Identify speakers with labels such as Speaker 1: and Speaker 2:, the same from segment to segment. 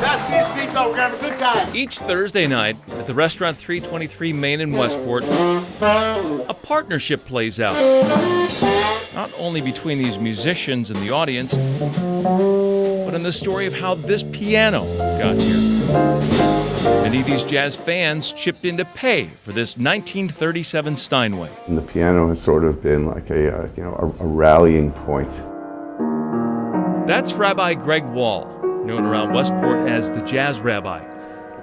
Speaker 1: Fasten your seatbelt. We're going to have a good time.
Speaker 2: Each Thursday night at the restaurant 323 Main in Westport, a partnership plays out. Not only between these musicians and the audience, but in the story of how this piano got here. Many of these jazz fans chipped in to pay for this 1937 Steinway.
Speaker 3: And the piano has sort of been like a rallying point.
Speaker 2: That's Rabbi Greg Wall, known around Westport as the Jazz Rabbi.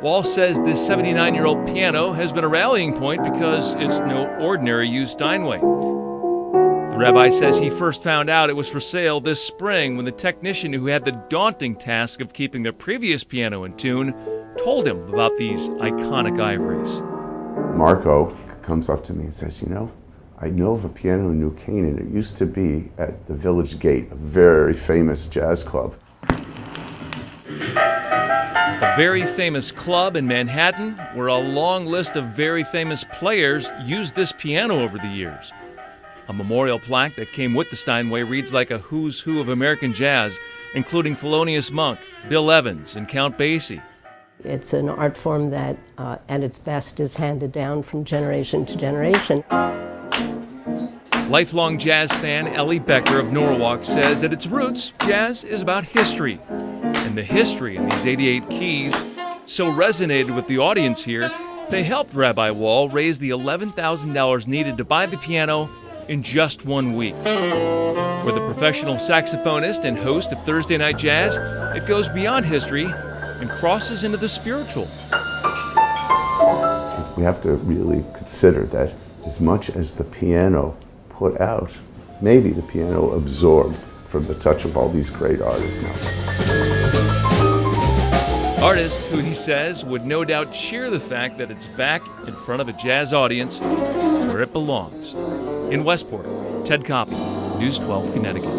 Speaker 2: Wall says this 79-year-old piano has been a rallying point because it's no ordinary used Steinway. The rabbi says he first found out it was for sale this spring when the technician who had the daunting task of keeping the previous piano in tune told him about these iconic Ivories.
Speaker 3: Marco comes up to me and says, I know of a piano in New Canaan. It used to be at the Village Gate, a very famous jazz club.
Speaker 2: A very famous club in Manhattan where a long list of very famous players used this piano over the years. A memorial plaque that came with the Steinway reads like a who's who of American jazz, including Thelonious Monk, Bill Evans, and Count Basie.
Speaker 4: It's an art form that, at its best, is handed down from generation to generation.
Speaker 2: Lifelong jazz fan Ellie Becker of Norwalk says at its roots, jazz is about history. And the history in these 88 keys so resonated with the audience here, they helped Rabbi Wall raise the $11,000 needed to buy the piano in just 1 week. For the professional saxophonist and host of Thursday Night Jazz, it goes beyond history and crosses into the spiritual.
Speaker 3: We have to really consider that as much as the piano put out, maybe the piano absorbed from the touch of all these great artists now.
Speaker 2: Artists who he says would no doubt cheer the fact that it's back in front of a jazz audience where it belongs. In Westport, Ted Koppy, News 12, Connecticut.